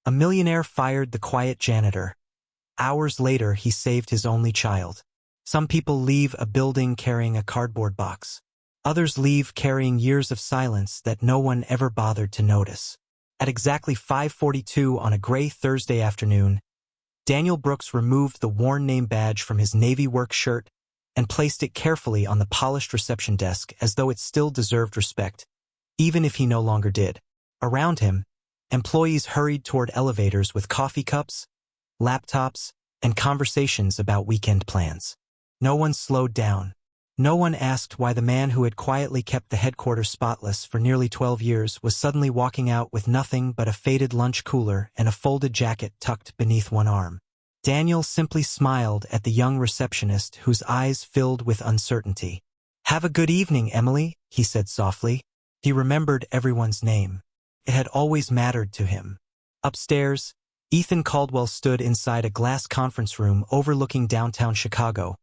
A millionaire fired the quiet janitor. Hours later, he saved his only child. Some people leave a building carrying a cardboard box. Others leave carrying years of silence that no one ever bothered to notice. At exactly 5:42 on a gray Thursday afternoon, Daniel Brooks removed the worn name badge from his Navy work shirt and placed it carefully on the polished reception desk as though it still deserved respect, even if he no longer did. Around him, employees hurried toward elevators with coffee cups, laptops, and conversations about weekend plans. No one slowed down. No one asked why the man who had quietly kept the headquarters spotless for nearly 12 years was suddenly walking out with nothing but a faded lunch cooler and a folded jacket tucked beneath one arm. Daniel simply smiled at the young receptionist whose eyes filled with uncertainty. "Have a good evening, Emily," he said softly. He remembered everyone's name. It had always mattered to him. Upstairs, Ethan Caldwell stood inside a glass conference room overlooking downtown Chicago,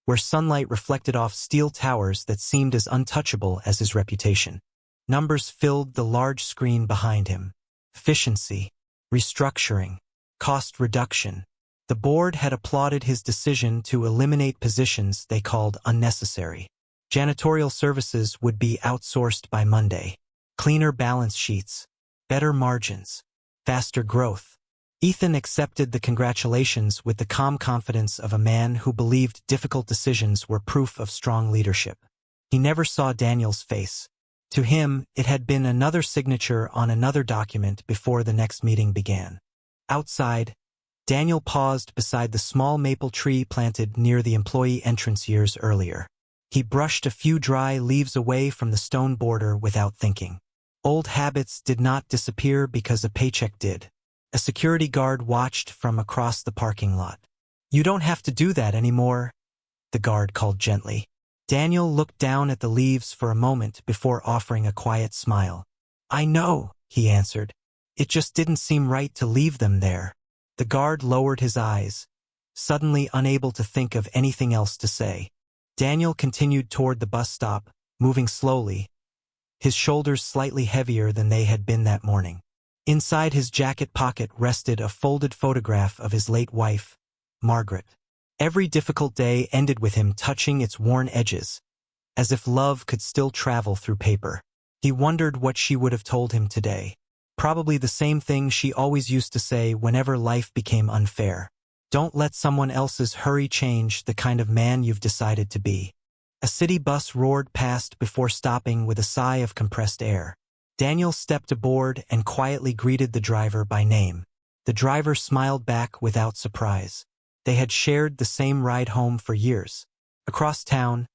where sunlight reflected off steel towers that seemed as untouchable as his reputation. Numbers filled the large screen behind him. Efficiency, restructuring, cost reduction. The board had applauded his decision to eliminate positions they called unnecessary. Janitorial services would be outsourced by Monday. Cleaner balance sheets, better margins, faster growth. Ethan accepted the congratulations with the calm confidence of a man who believed difficult decisions were proof of strong leadership. He never saw Daniel's face. To him, it had been another signature on another document before the next meeting began. Outside, Daniel paused beside the small maple tree planted near the employee entrance years earlier. He brushed a few dry leaves away from the stone border without thinking. Old habits did not disappear because a paycheck did. A security guard watched from across the parking lot. "You don't have to do that anymore," the guard called gently. Daniel looked down at the leaves for a moment before offering a quiet smile. "I know," he answered. "It just didn't seem right to leave them there." The guard lowered his eyes, suddenly unable to think of anything else to say. Daniel continued toward the bus stop, moving slowly, his shoulders slightly heavier than they had been that morning. Inside his jacket pocket rested a folded photograph of his late wife, Margaret. Every difficult day ended with him touching its worn edges, as if love could still travel through paper. He wondered what she would have told him today. Probably the same thing she always used to say whenever life became unfair. "Don't let someone else's hurry change the kind of man you've decided to be." A city bus roared past before stopping with a sigh of compressed air. Daniel stepped aboard and quietly greeted the driver by name. The driver smiled back without surprise. They had shared the same ride home for years. Across town,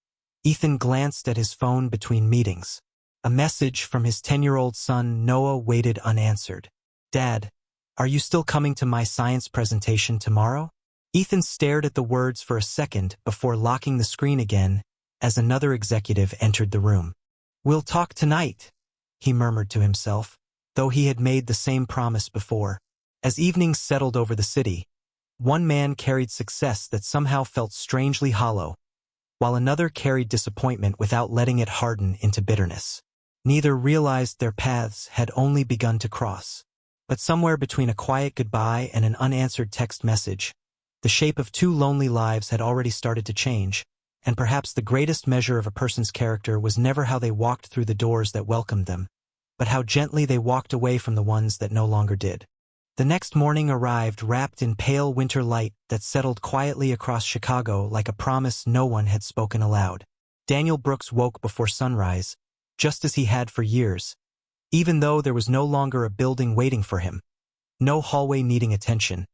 Ethan glanced at his phone between meetings. A message from his 10-year-old son Noah waited unanswered. "Dad, are you still coming to my science presentation tomorrow?" Ethan stared at the words for a second before locking the screen again as another executive entered the room. "We'll talk tonight," he murmured to himself, though he had made the same promise before. As evenings settled over the city, one man carried success that somehow felt strangely hollow, while another carried disappointment without letting it harden into bitterness. Neither realized their paths had only begun to cross. But somewhere between a quiet goodbye and an unanswered text message, the shape of two lonely lives had already started to change, and perhaps the greatest measure of a person's character was never how they walked through the doors that welcomed them, but how gently they walked away from the ones that no longer did. The next morning arrived wrapped in pale winter light that settled quietly across Chicago like a promise no one had spoken aloud. Daniel Brooks woke before sunrise, just as he had for years, even though there was no longer a building waiting for him, no hallway needing attention,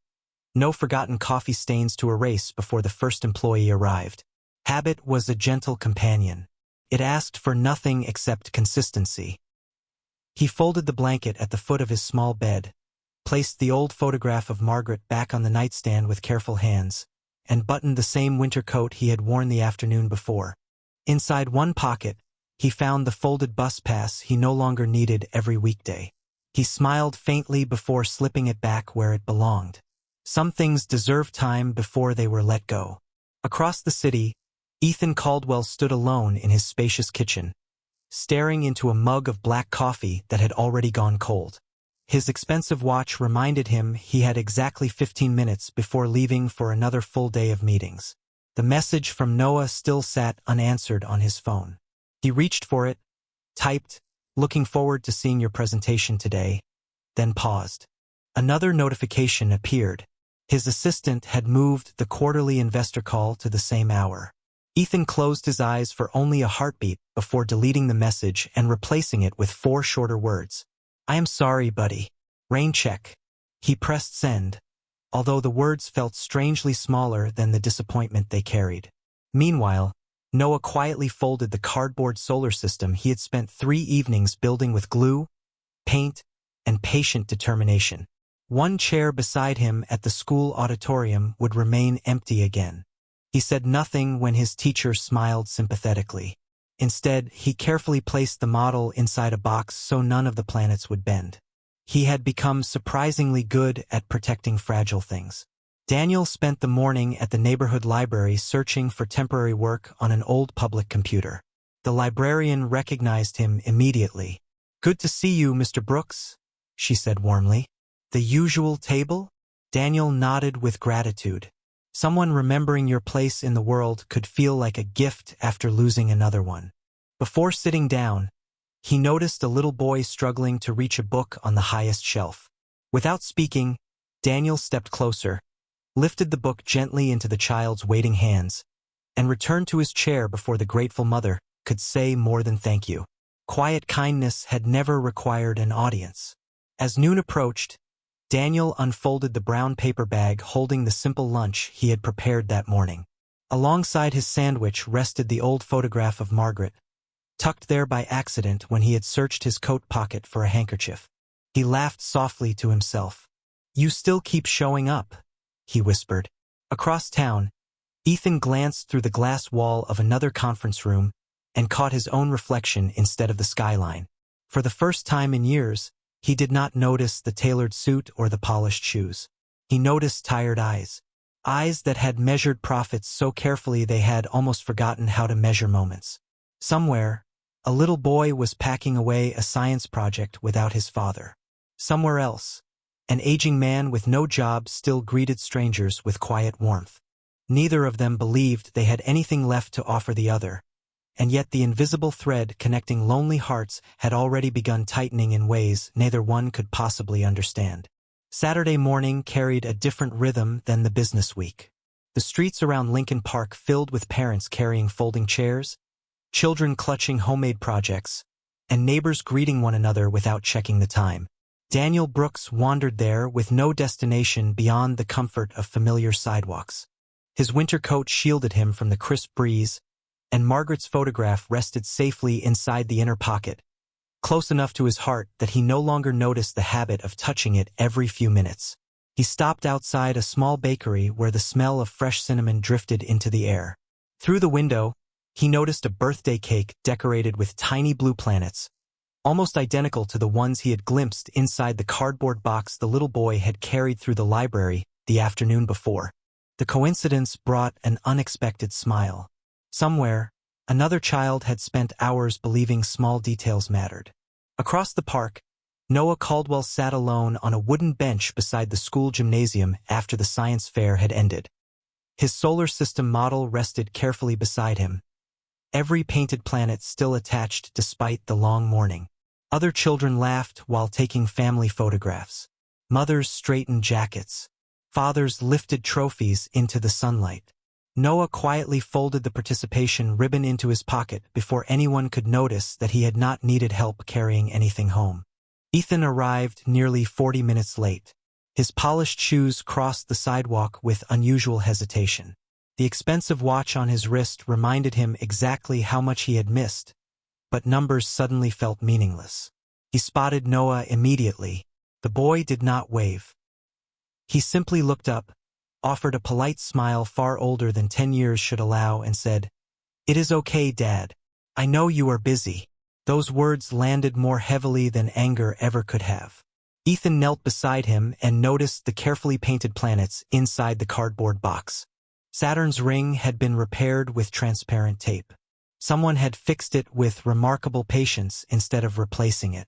no forgotten coffee stains to erase before the first employee arrived. Habit was a gentle companion. It asked for nothing except consistency. He folded the blanket at the foot of his small bed, placed the old photograph of Margaret back on the nightstand with careful hands, and buttoned the same winter coat he had worn the afternoon before. Inside one pocket, he found the folded bus pass he no longer needed every weekday. He smiled faintly before slipping it back where it belonged. Some things deserve time before they were let go. Across the city, Ethan Caldwell stood alone in his spacious kitchen, staring into a mug of black coffee that had already gone cold. His expensive watch reminded him he had exactly 15 minutes before leaving for another full day of meetings. The message from Noah still sat unanswered on his phone. He reached for it, typed, "Looking forward to seeing your presentation today," then paused. Another notification appeared. His assistant had moved the quarterly investor call to the same hour. Ethan closed his eyes for only a heartbeat before deleting the message and replacing it with 4 shorter words. "I am sorry, buddy. Rain check." He pressed send, although the words felt strangely smaller than the disappointment they carried. Meanwhile, Noah quietly folded the cardboard solar system he had spent 3 evenings building with glue, paint, and patient determination. One chair beside him at the school auditorium would remain empty again. He said nothing when his teacher smiled sympathetically. Instead, he carefully placed the model inside a box so none of the planets would bend. He had become surprisingly good at protecting fragile things. Daniel spent the morning at the neighborhood library searching for temporary work on an old public computer. The librarian recognized him immediately. "Good to see you, Mr. Brooks," she said warmly. "The usual table?" Daniel nodded with gratitude. Someone remembering your place in the world could feel like a gift after losing another one. Before sitting down, he noticed a little boy struggling to reach a book on the highest shelf. Without speaking, Daniel stepped closer, lifted the book gently into the child's waiting hands, and returned to his chair before the grateful mother could say more than thank you. Quiet kindness had never required an audience. As noon approached, Daniel unfolded the brown paper bag holding the simple lunch he had prepared that morning. Alongside his sandwich rested the old photograph of Margaret, tucked there by accident when he had searched his coat pocket for a handkerchief. He laughed softly to himself. "You still keep showing up," he whispered. Across town, Ethan glanced through the glass wall of another conference room and caught his own reflection instead of the skyline. For the first time in years, he did not notice the tailored suit or the polished shoes. He noticed tired eyes. Eyes that had measured profits so carefully they had almost forgotten how to measure moments. Somewhere, a little boy was packing away a science project without his father. Somewhere else, an aging man with no job still greeted strangers with quiet warmth. Neither of them believed they had anything left to offer the other, and yet the invisible thread connecting lonely hearts had already begun tightening in ways neither one could possibly understand. Saturday morning carried a different rhythm than the business week. The streets around Lincoln Park filled with parents carrying folding chairs, children clutching homemade projects, and neighbors greeting one another without checking the time. Daniel Brooks wandered there with no destination beyond the comfort of familiar sidewalks. His winter coat shielded him from the crisp breeze, and Margaret's photograph rested safely inside the inner pocket, close enough to his heart that he no longer noticed the habit of touching it every few minutes. He stopped outside a small bakery where the smell of fresh cinnamon drifted into the air. Through the window, he noticed a birthday cake decorated with tiny blue planets, almost identical to the ones he had glimpsed inside the cardboard box the little boy had carried through the library the afternoon before. The coincidence brought an unexpected smile. Somewhere, another child had spent hours believing small details mattered. Across the park, Noah Caldwell sat alone on a wooden bench beside the school gymnasium after the science fair had ended. His solar system model rested carefully beside him, every painted planet still attached despite the long morning. Other children laughed while taking family photographs. Mothers straightened jackets. Fathers lifted trophies into the sunlight. Noah quietly folded the participation ribbon into his pocket before anyone could notice that he had not needed help carrying anything home. Ethan arrived nearly 40 minutes late. His polished shoes crossed the sidewalk with unusual hesitation. The expensive watch on his wrist reminded him exactly how much he had missed, but numbers suddenly felt meaningless. He spotted Noah immediately. The boy did not wave. He simply looked up, offered a polite smile far older than 10 years should allow, and said, "It is okay, Dad. I know you are busy." Those words landed more heavily than anger ever could have. Ethan knelt beside him and noticed the carefully painted planets inside the cardboard box. Saturn's ring had been repaired with transparent tape. Someone had fixed it with remarkable patience instead of replacing it.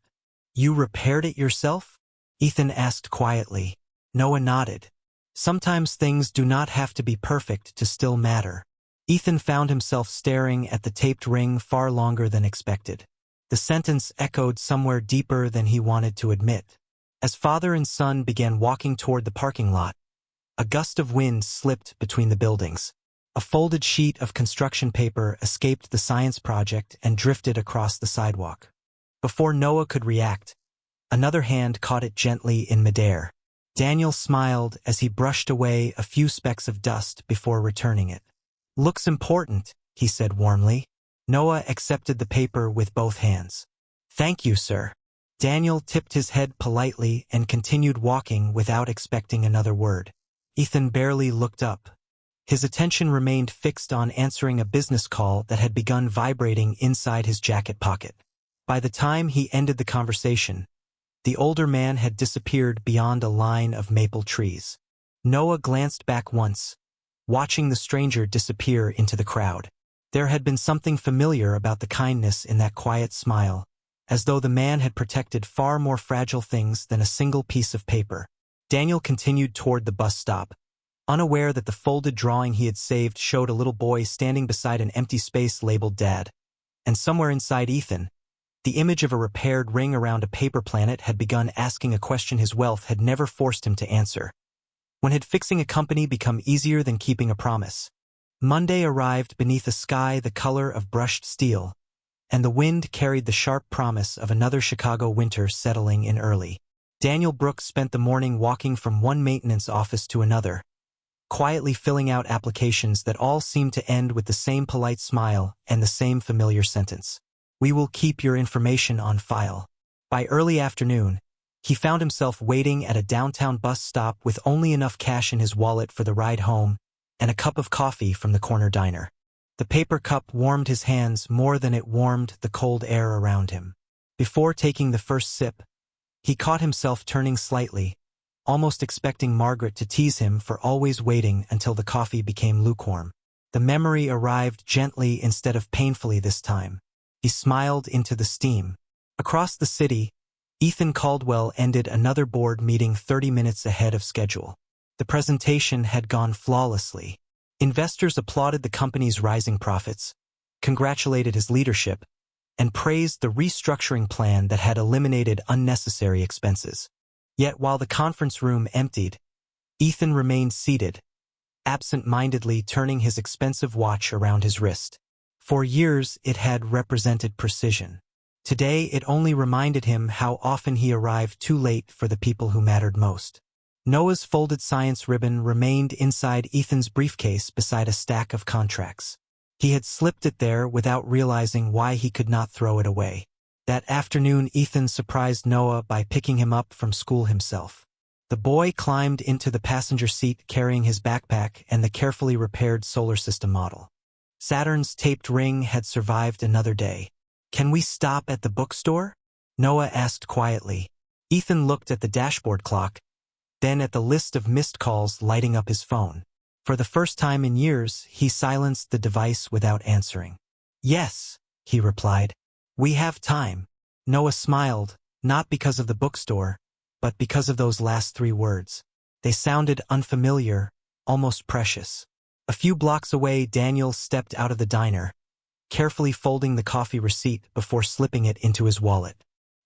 "You repaired it yourself?" Ethan asked quietly. Noah nodded. Sometimes things do not have to be perfect to still matter. Ethan found himself staring at the taped ring far longer than expected. The sentence echoed somewhere deeper than he wanted to admit. As father and son began walking toward the parking lot, a gust of wind slipped between the buildings. A folded sheet of construction paper escaped the science project and drifted across the sidewalk. Before Noah could react, another hand caught it gently in midair. Daniel smiled as he brushed away a few specks of dust before returning it. Looks important, he said warmly. Noah accepted the paper with both hands. Thank you, sir. Daniel tipped his head politely and continued walking without expecting another word. Ethan barely looked up. His attention remained fixed on answering a business call that had begun vibrating inside his jacket pocket. By the time he ended the conversation, the older man had disappeared beyond a line of maple trees. Noah glanced back once, watching the stranger disappear into the crowd. There had been something familiar about the kindness in that quiet smile, as though the man had protected far more fragile things than a single piece of paper. Daniel continued toward the bus stop, unaware that the folded drawing he had saved showed a little boy standing beside an empty space labeled Dad. And somewhere inside Ethan, the image of a repaired ring around a paper planet had begun asking a question his wealth had never forced him to answer. When had fixing a company become easier than keeping a promise? Monday arrived beneath a sky the color of brushed steel, and the wind carried the sharp promise of another Chicago winter settling in early. Daniel Brooks spent the morning walking from one maintenance office to another, quietly filling out applications that all seemed to end with the same polite smile and the same familiar sentence. We will keep your information on file. By early afternoon, he found himself waiting at a downtown bus stop with only enough cash in his wallet for the ride home and a cup of coffee from the corner diner. The paper cup warmed his hands more than it warmed the cold air around him. Before taking the first sip, he caught himself turning slightly, almost expecting Margaret to tease him for always waiting until the coffee became lukewarm. The memory arrived gently instead of painfully this time. He smiled into the steam. Across the city, Ethan Caldwell ended another board meeting 30 minutes ahead of schedule. The presentation had gone flawlessly. Investors applauded the company's rising profits, congratulated his leadership, and praised the restructuring plan that had eliminated unnecessary expenses. Yet while the conference room emptied, Ethan remained seated, absent-mindedly turning his expensive watch around his wrist. For years, it had represented precision. Today, it only reminded him how often he arrived too late for the people who mattered most. Noah's folded science ribbon remained inside Ethan's briefcase beside a stack of contracts. He had slipped it there without realizing why he could not throw it away. That afternoon, Ethan surprised Noah by picking him up from school himself. The boy climbed into the passenger seat carrying his backpack and the carefully repaired solar system model. Saturn's taped ring had survived another day. Can we stop at the bookstore? Noah asked quietly. Ethan looked at the dashboard clock, then at the list of missed calls lighting up his phone. For the first time in years, he silenced the device without answering. Yes, he replied. We have time. Noah smiled, not because of the bookstore, but because of those last 3 words. They sounded unfamiliar, almost precious. A few blocks away, Daniel stepped out of the diner, carefully folding the coffee receipt before slipping it into his wallet.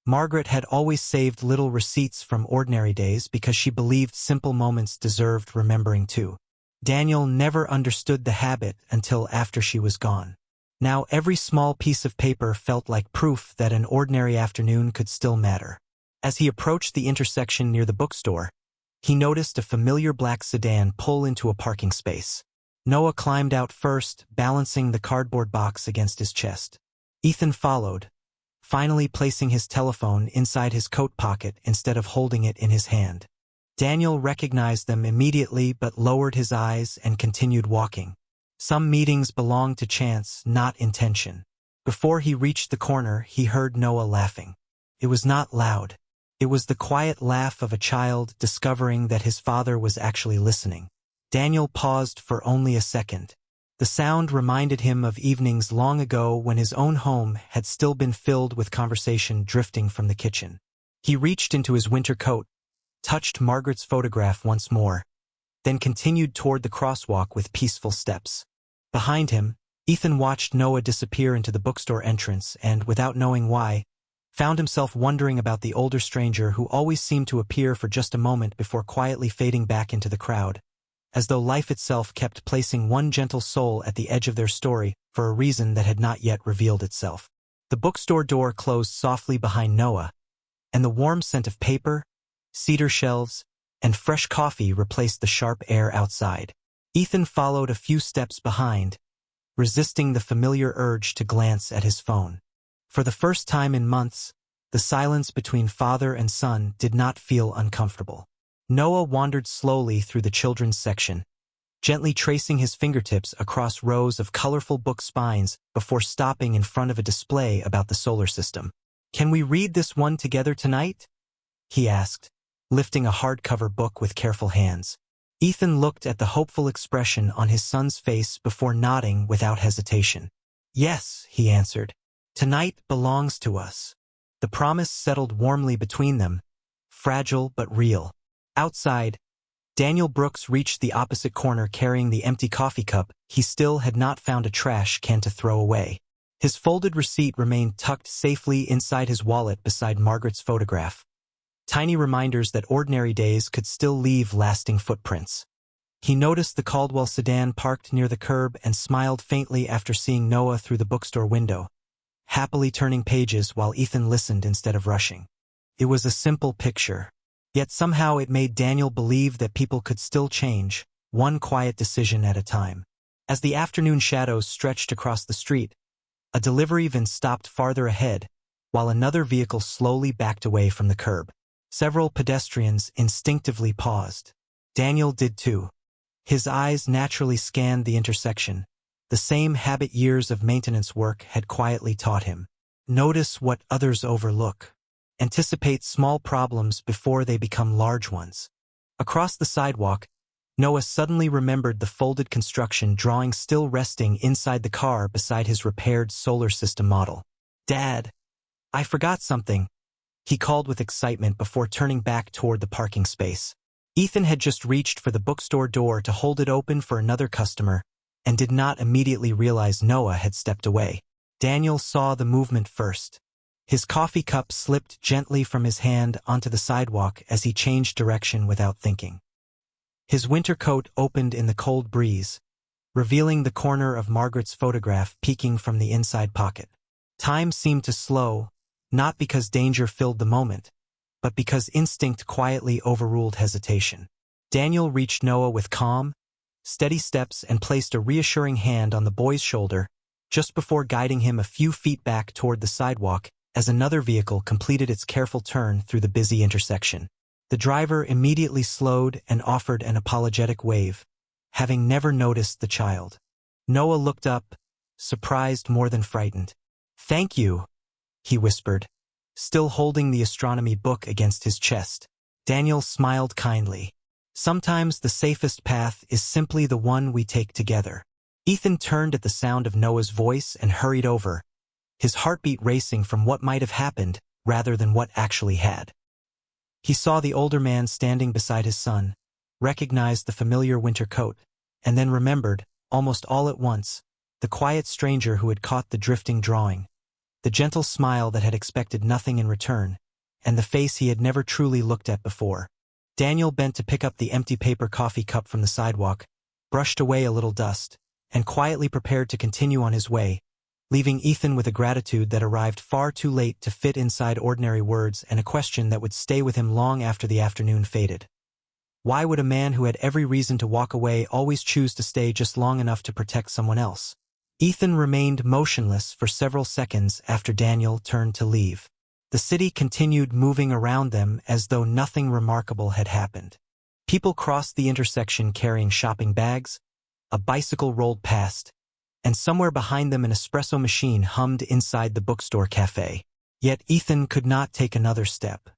Margaret had always saved little receipts from ordinary days because she believed simple moments deserved remembering too. Daniel never understood the habit until after she was gone. Now every small piece of paper felt like proof that an ordinary afternoon could still matter. As he approached the intersection near the bookstore, he noticed a familiar black sedan pull into a parking space. Noah climbed out first, balancing the cardboard box against his chest. Ethan followed, finally placing his telephone inside his coat pocket instead of holding it in his hand. Daniel recognized them immediately but lowered his eyes and continued walking. Some meetings belong to chance, not intention. Before he reached the corner, he heard Noah laughing. It was not loud. It was the quiet laugh of a child discovering that his father was actually listening. Daniel paused for only a second. The sound reminded him of evenings long ago when his own home had still been filled with conversation drifting from the kitchen. He reached into his winter coat, touched Margaret's photograph once more, then continued toward the crosswalk with peaceful steps. Behind him, Ethan watched Noah disappear into the bookstore entrance and, without knowing why, found himself wondering about the older stranger who always seemed to appear for just a moment before quietly fading back into the crowd, as though life itself kept placing one gentle soul at the edge of their story for a reason that had not yet revealed itself. The bookstore door closed softly behind Noah, and the warm scent of paper, cedar shelves, and fresh coffee replaced the sharp air outside. Ethan followed a few steps behind, resisting the familiar urge to glance at his phone. For the first time in months, the silence between father and son did not feel uncomfortable. Noah wandered slowly through the children's section, gently tracing his fingertips across rows of colorful book spines before stopping in front of a display about the solar system. "Can we read this one together tonight?" he asked, lifting a hardcover book with careful hands. Ethan looked at the hopeful expression on his son's face before nodding without hesitation. "Yes," he answered. "Tonight belongs to us." The promise settled warmly between them, fragile but real. Outside, Daniel Brooks reached the opposite corner carrying the empty coffee cup he still had not found a trash can to throw away. His folded receipt remained tucked safely inside his wallet beside Margaret's photograph. Tiny reminders that ordinary days could still leave lasting footprints. He noticed the Caldwell sedan parked near the curb and smiled faintly after seeing Noah through the bookstore window, happily turning pages while Ethan listened instead of rushing. It was a simple picture, yet somehow it made Daniel believe that people could still change, one quiet decision at a time. As the afternoon shadows stretched across the street, a delivery van stopped farther ahead, while another vehicle slowly backed away from the curb. Several pedestrians instinctively paused. Daniel did too. His eyes naturally scanned the intersection, the same habit years of maintenance work had quietly taught him. Notice what others overlook. Anticipate small problems before they become large ones. Across the sidewalk, Noah suddenly remembered the folded construction drawing still resting inside the car beside his repaired solar system model. "Dad, I forgot something," he called with excitement before turning back toward the parking space. Ethan had just reached for the bookstore door to hold it open for another customer and did not immediately realize Noah had stepped away. Daniel saw the movement first. His coffee cup slipped gently from his hand onto the sidewalk as he changed direction without thinking. His winter coat opened in the cold breeze, revealing the corner of Margaret's photograph peeking from the inside pocket. Time seemed to slow, not because danger filled the moment, but because instinct quietly overruled hesitation. Daniel reached Noah with calm, steady steps and placed a reassuring hand on the boy's shoulder just before guiding him a few feet back toward the sidewalk as another vehicle completed its careful turn through the busy intersection. The driver immediately slowed and offered an apologetic wave, having never noticed the child. Noah looked up, surprised more than frightened. "Thank you," he whispered, still holding the astronomy book against his chest. Daniel smiled kindly. "Sometimes the safest path is simply the one we take together." Ethan turned at the sound of Noah's voice and hurried over, his heartbeat racing from what might have happened rather than what actually had. He saw the older man standing beside his son, recognized the familiar winter coat, and then remembered, almost all at once, the quiet stranger who had caught the drifting drawing, the gentle smile that had expected nothing in return, and the face he had never truly looked at before. Daniel bent to pick up the empty paper coffee cup from the sidewalk, brushed away a little dust, and quietly prepared to continue on his way, leaving Ethan with a gratitude that arrived far too late to fit inside ordinary words and a question that would stay with him long after the afternoon faded. Why would a man who had every reason to walk away always choose to stay just long enough to protect someone else? Ethan remained motionless for several seconds after Daniel turned to leave. The city continued moving around them as though nothing remarkable had happened. People crossed the intersection carrying shopping bags, a bicycle rolled past, and somewhere behind them an espresso machine hummed inside the bookstore cafe. Yet Ethan could not take another step.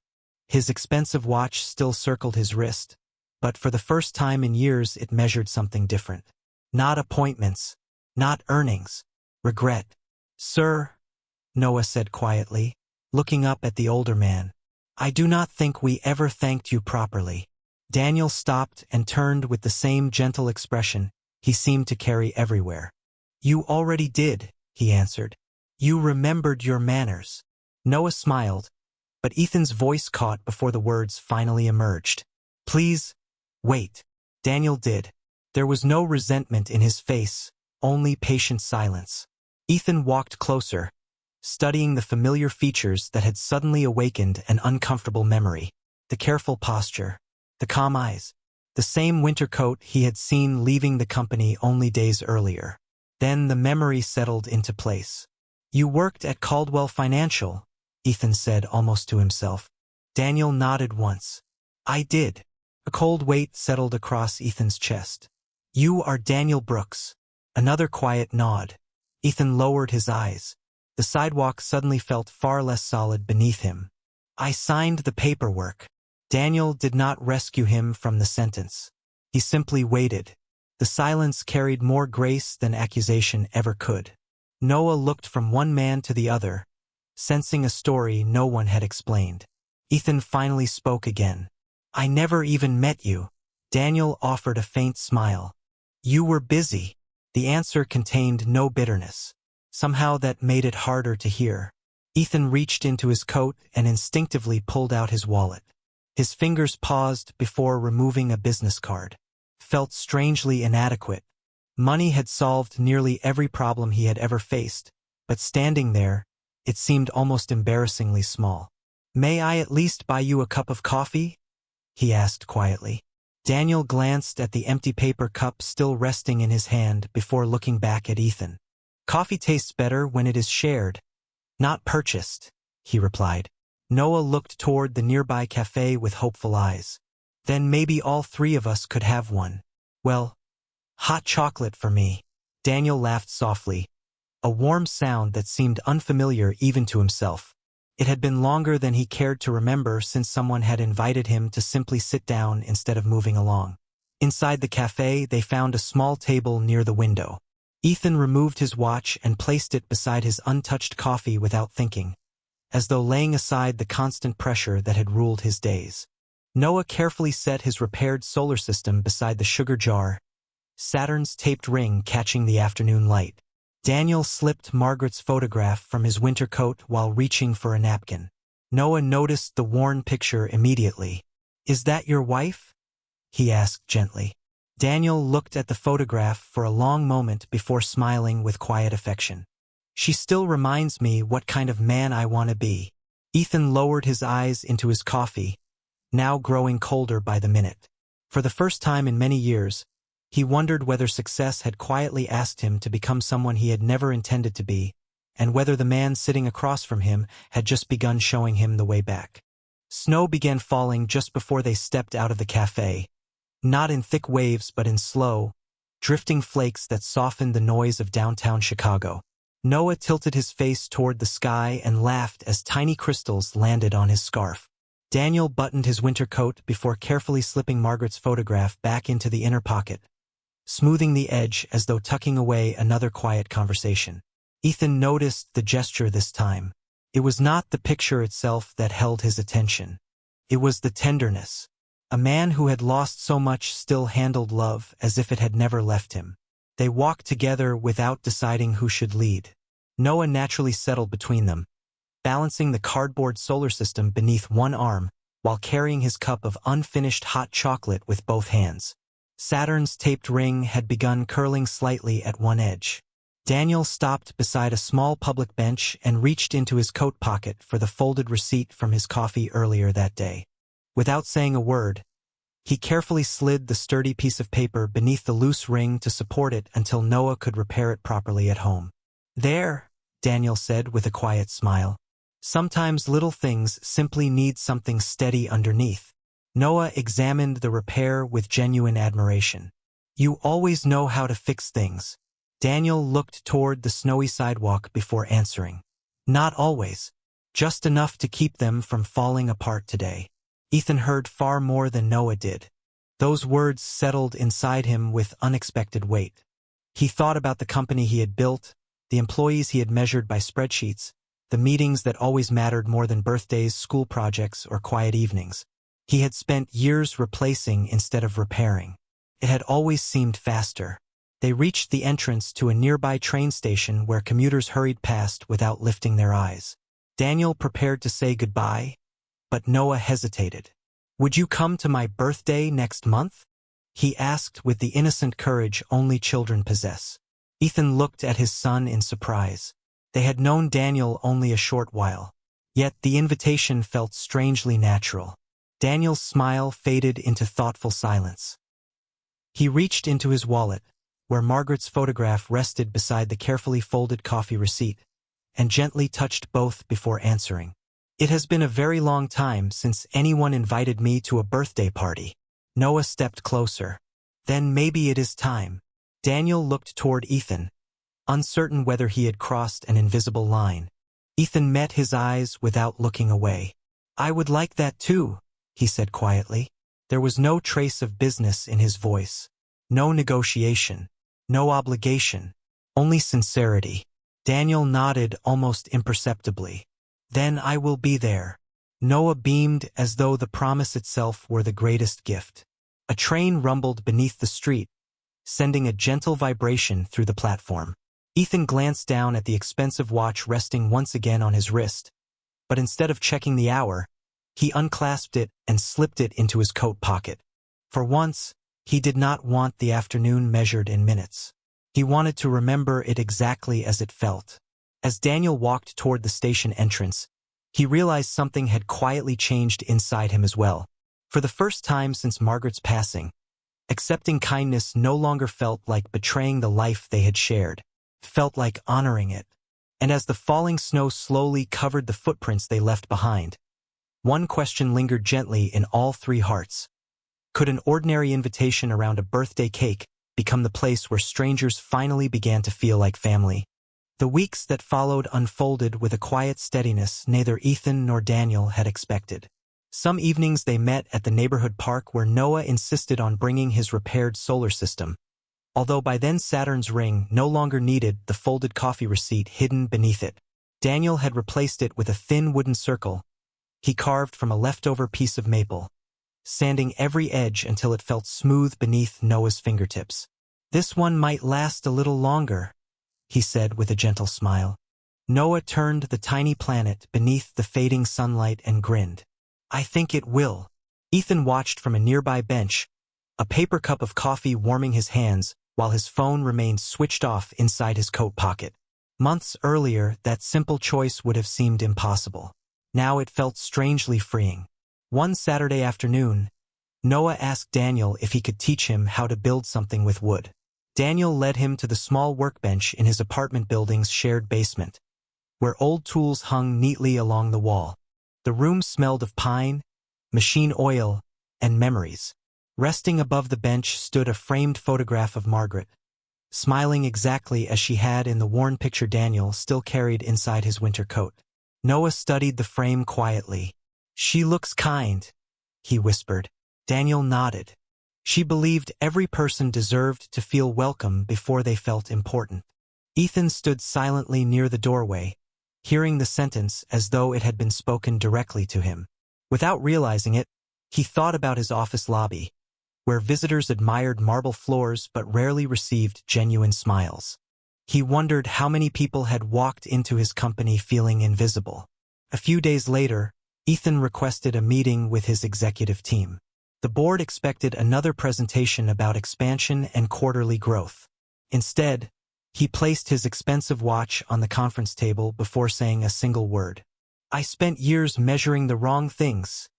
His expensive watch still circled his wrist, but for the first time in years it measured something different. Not appointments, not earnings, regret. "Sir," Noah said quietly, looking up at the older man, I do not think we ever thanked you properly. Daniel stopped and turned with the same gentle expression he seemed to carry everywhere. You already did, he answered. You remembered your manners. Noah smiled, but Ethan's voice caught before the words finally emerged. Please, wait. Daniel did. There was no resentment in his face, only patient silence. Ethan walked closer, studying the familiar features that had suddenly awakened an uncomfortable memory. The careful posture, the calm eyes, the same winter coat he had seen leaving the company only days earlier. Then the memory settled into place. You worked at Caldwell Financial, Ethan said almost to himself. Daniel nodded once. I did. A cold weight settled across Ethan's chest. You are Daniel Brooks. Another quiet nod. Ethan lowered his eyes. The sidewalk suddenly felt far less solid beneath him. I signed the paperwork. Daniel did not rescue him from the sentence. He simply waited. The silence carried more grace than accusation ever could. Noah looked from one man to the other, sensing a story no one had explained. Ethan finally spoke again. I never even met you. Daniel offered a faint smile. You were busy. The answer contained no bitterness. Somehow that made it harder to hear. Ethan reached into his coat and instinctively pulled out his wallet. His fingers paused before removing a business card. Felt strangely inadequate. Money had solved nearly every problem he had ever faced, but standing there, it seemed almost embarrassingly small. May I at least buy you a cup of coffee? He asked quietly. Daniel glanced at the empty paper cup still resting in his hand before looking back at Ethan. Coffee tastes better when it is shared, not purchased, he replied. Noah looked toward the nearby cafe with hopeful eyes. Then maybe all three of us could have one. Well, hot chocolate for me. Daniel laughed softly, a warm sound that seemed unfamiliar even to himself. It had been longer than he cared to remember since someone had invited him to simply sit down instead of moving along. Inside the cafe, they found a small table near the window. Ethan removed his watch and placed it beside his untouched coffee without thinking, as though laying aside the constant pressure that had ruled his days. Noah carefully set his repaired solar system beside the sugar jar, Saturn's taped ring catching the afternoon light. Daniel slipped Margaret's photograph from his winter coat while reaching for a napkin. Noah noticed the worn picture immediately. Is that your wife? He asked gently. Daniel looked at the photograph for a long moment before smiling with quiet affection. She still reminds me what kind of man I want to be. Ethan lowered his eyes into his coffee, now growing colder by the minute. For the first time in many years, he wondered whether success had quietly asked him to become someone he had never intended to be, and whether the man sitting across from him had just begun showing him the way back. Snow began falling just before they stepped out of the cafe, not in thick waves but in slow, drifting flakes that softened the noise of downtown Chicago. Noah tilted his face toward the sky and laughed as tiny crystals landed on his scarf. Daniel buttoned his winter coat before carefully slipping Margaret's photograph back into the inner pocket, smoothing the edge as though tucking away another quiet conversation. Ethan noticed the gesture this time. It was not the picture itself that held his attention. It was the tenderness. A man who had lost so much still handled love as if it had never left him. They walked together without deciding who should lead. Noah naturally settled between them, balancing the cardboard solar system beneath one arm while carrying his cup of unfinished hot chocolate with both hands. Saturn's taped ring had begun curling slightly at one edge. Daniel stopped beside a small public bench and reached into his coat pocket for the folded receipt from his coffee earlier that day. Without saying a word, he carefully slid the sturdy piece of paper beneath the loose ring to support it until Noah could repair it properly at home. There, Daniel said with a quiet smile. Sometimes little things simply need something steady underneath. Noah examined the repair with genuine admiration. You always know how to fix things. Daniel looked toward the snowy sidewalk before answering. Not always. Just enough to keep them from falling apart today. Ethan heard far more than Noah did. Those words settled inside him with unexpected weight. He thought about the company he had built, the employees he had measured by spreadsheets, the meetings that always mattered more than birthdays, school projects, or quiet evenings. He had spent years replacing instead of repairing. It had always seemed faster. They reached the entrance to a nearby train station where commuters hurried past without lifting their eyes. Daniel prepared to say goodbye, but Noah hesitated. "Would you come to my birthday next month?" he asked with the innocent courage only children possess. Ethan looked at his son in surprise. They had known Daniel only a short while, yet the invitation felt strangely natural. Daniel's smile faded into thoughtful silence. He reached into his wallet, where Margaret's photograph rested beside the carefully folded coffee receipt, and gently touched both before answering. "It has been a very long time since anyone invited me to a birthday party." Noah stepped closer. "Then maybe it is time." Daniel looked toward Ethan, uncertain whether he had crossed an invisible line. Ethan met his eyes without looking away. "I would like that too," he said quietly. There was no trace of business in his voice. No negotiation. No obligation. Only sincerity. Daniel nodded almost imperceptibly. "Then I will be there." Noah beamed as though the promise itself were the greatest gift. A train rumbled beneath the street, sending a gentle vibration through the platform. Ethan glanced down at the expensive watch resting once again on his wrist, but instead of checking the hour, he unclasped it and slipped it into his coat pocket. For once, he did not want the afternoon measured in minutes. He wanted to remember it exactly as it felt. As Daniel walked toward the station entrance, he realized something had quietly changed inside him as well. For the first time since Margaret's passing, accepting kindness no longer felt like betraying the life they had shared. It felt like honoring it. And as the falling snow slowly covered the footprints they left behind, one question lingered gently in all three hearts. Could an ordinary invitation around a birthday cake become the place where strangers finally began to feel like family? The weeks that followed unfolded with a quiet steadiness neither Ethan nor Daniel had expected. Some evenings they met at the neighborhood park where Noah insisted on bringing his repaired solar system, although by then Saturn's ring no longer needed the folded coffee receipt hidden beneath it. Daniel had replaced it with a thin wooden circle he carved from a leftover piece of maple, sanding every edge until it felt smooth beneath Noah's fingertips. "This one might last a little longer," he said with a gentle smile. Noah turned the tiny planet beneath the fading sunlight and grinned. "I think it will." Ethan watched from a nearby bench, a paper cup of coffee warming his hands while his phone remained switched off inside his coat pocket. Months earlier, that simple choice would have seemed impossible. Now it felt strangely freeing. One Saturday afternoon, Noah asked Daniel if he could teach him how to build something with wood. Daniel led him to the small workbench in his apartment building's shared basement, where old tools hung neatly along the wall. The room smelled of pine, machine oil, and memories. Resting above the bench stood a framed photograph of Margaret, smiling exactly as she had in the worn picture Daniel still carried inside his winter coat. Noah studied the frame quietly. "She looks kind," he whispered. Daniel nodded. She believed every person deserved to feel welcome before they felt important. Ethan stood silently near the doorway, hearing the sentence as though it had been spoken directly to him. Without realizing it, he thought about his office lobby, where visitors admired marble floors but rarely received genuine smiles. He wondered how many people had walked into his company feeling invisible. A few days later, Ethan requested a meeting with his executive team. The board expected another presentation about expansion and quarterly growth. Instead, he placed his expensive watch on the conference table before saying a single word. "I spent years measuring the wrong things,"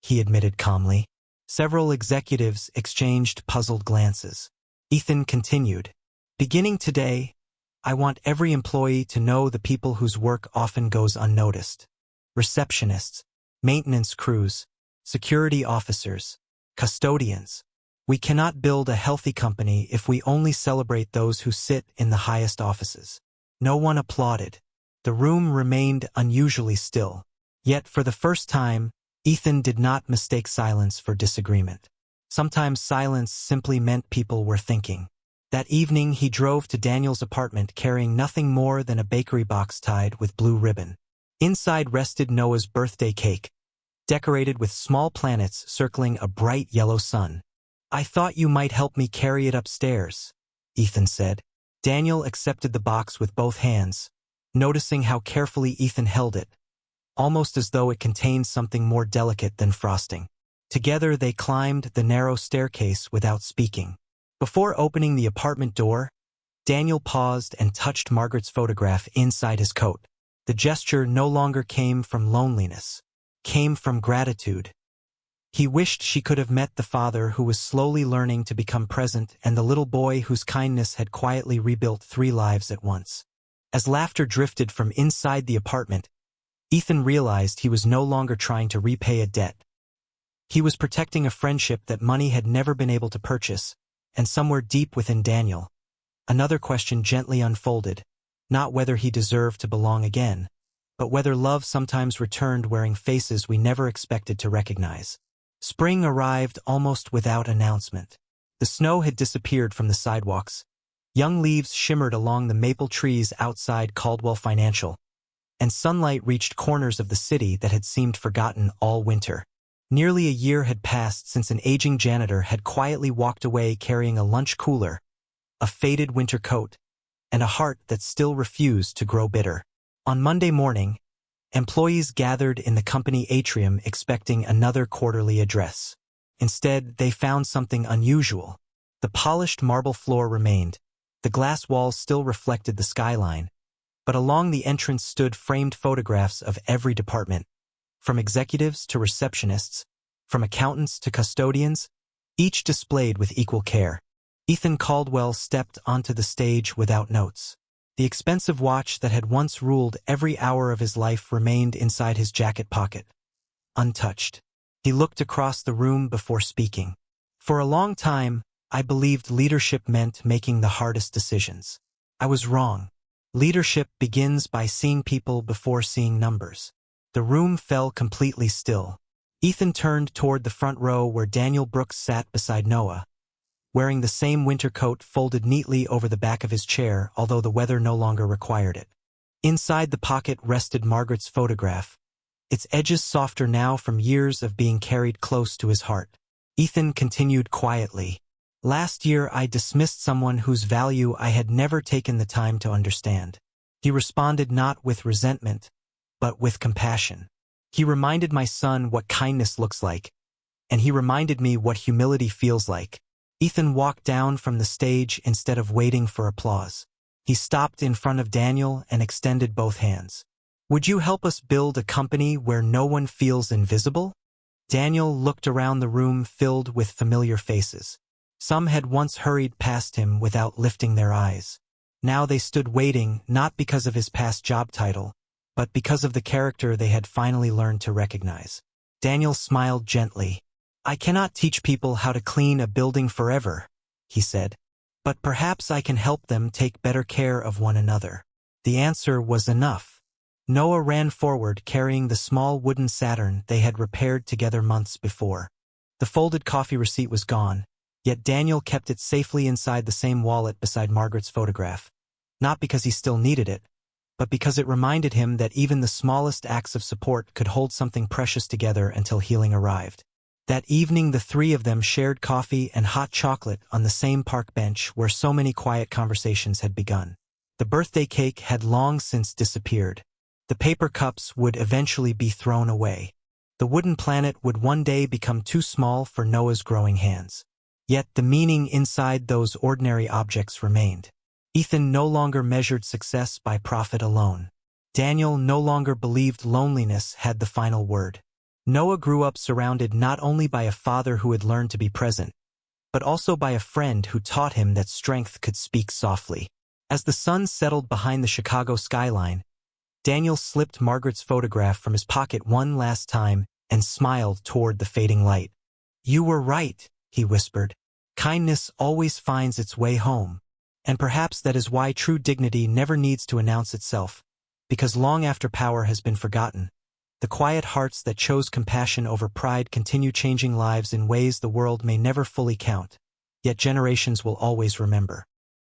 he admitted calmly. Several executives exchanged puzzled glances. Ethan continued, "Beginning today, I want every employee to know the people whose work often goes unnoticed. Receptionists, maintenance crews, security officers, custodians. We cannot build a healthy company if we only celebrate those who sit in the highest offices." No one applauded. The room remained unusually still. Yet for the first time, Ethan did not mistake silence for disagreement. Sometimes silence simply meant people were thinking. That evening he drove to Daniel's apartment carrying nothing more than a bakery box tied with blue ribbon. Inside rested Noah's birthday cake, decorated with small planets circling a bright yellow sun. "I thought you might help me carry it upstairs," Ethan said. Daniel accepted the box with both hands, noticing how carefully Ethan held it, almost as though it contained something more delicate than frosting. Together they climbed the narrow staircase without speaking. Before opening the apartment door, Daniel paused and touched Margaret's photograph inside his coat. The gesture no longer came from loneliness, came from gratitude. He wished she could have met the father who was slowly learning to become present and the little boy whose kindness had quietly rebuilt 3 lives at once. As laughter drifted from inside the apartment, Ethan realized he was no longer trying to repay a debt. He was protecting a friendship that money had never been able to purchase, and somewhere deep within Daniel, another question gently unfolded, not whether he deserved to belong again, but whether love sometimes returned wearing faces we never expected to recognize. Spring arrived almost without announcement. The snow had disappeared from the sidewalks. Young leaves shimmered along the maple trees outside Caldwell Financial, and sunlight reached corners of the city that had seemed forgotten all winter. Nearly a year had passed since an aging janitor had quietly walked away carrying a lunch cooler, a faded winter coat, and a heart that still refused to grow bitter. On Monday morning, employees gathered in the company atrium expecting another quarterly address. Instead, they found something unusual. The polished marble floor remained. The glass walls still reflected the skyline, but along the entrance stood framed photographs of every department, from executives to receptionists, from accountants to custodians, each displayed with equal care. Ethan Caldwell stepped onto the stage without notes. The expensive watch that had once ruled every hour of his life remained inside his jacket pocket, untouched. He looked across the room before speaking. "For a long time, I believed leadership meant making the hardest decisions. I was wrong. Leadership begins by seeing people before seeing numbers." The room fell completely still. Ethan turned toward the front row where Daniel Brooks sat beside Noah, wearing the same winter coat folded neatly over the back of his chair, although the weather no longer required it. Inside the pocket rested Margaret's photograph, its edges softer now from years of being carried close to his heart. Ethan continued quietly. "Last year I dismissed someone whose value I had never taken the time to understand." He responded not with resentment, but with compassion. "He reminded my son what kindness looks like, and he reminded me what humility feels like." Ethan walked down from the stage instead of waiting for applause. He stopped in front of Daniel and extended both hands. "Would you help us build a company where no one feels invisible?" Daniel looked around the room filled with familiar faces. Some had once hurried past him without lifting their eyes. Now they stood waiting, not because of his past job title, but because of the character they had finally learned to recognize. Daniel smiled gently. "I cannot teach people how to clean a building forever," he said, "but perhaps I can help them take better care of one another." The answer was enough. Noah ran forward carrying the small wooden Saturn they had repaired together months before. The folded coffee receipt was gone, yet Daniel kept it safely inside the same wallet beside Margaret's photograph, not because he still needed it, but because it reminded him that even the smallest acts of support could hold something precious together until healing arrived. That evening the 3 of them shared coffee and hot chocolate on the same park bench where so many quiet conversations had begun. The birthday cake had long since disappeared. The paper cups would eventually be thrown away. The wooden planet would one day become too small for Noah's growing hands. Yet the meaning inside those ordinary objects remained. Ethan no longer measured success by profit alone. Daniel no longer believed loneliness had the final word. Noah grew up surrounded not only by a father who had learned to be present, but also by a friend who taught him that strength could speak softly. As the sun settled behind the Chicago skyline, Daniel slipped Margaret's photograph from his pocket one last time and smiled toward the fading light. "You were right," he whispered. "Kindness always finds its way home. And perhaps that is why true dignity never needs to announce itself, because long after power has been forgotten, the quiet hearts that chose compassion over pride continue changing lives in ways the world may never fully count, yet generations will always remember."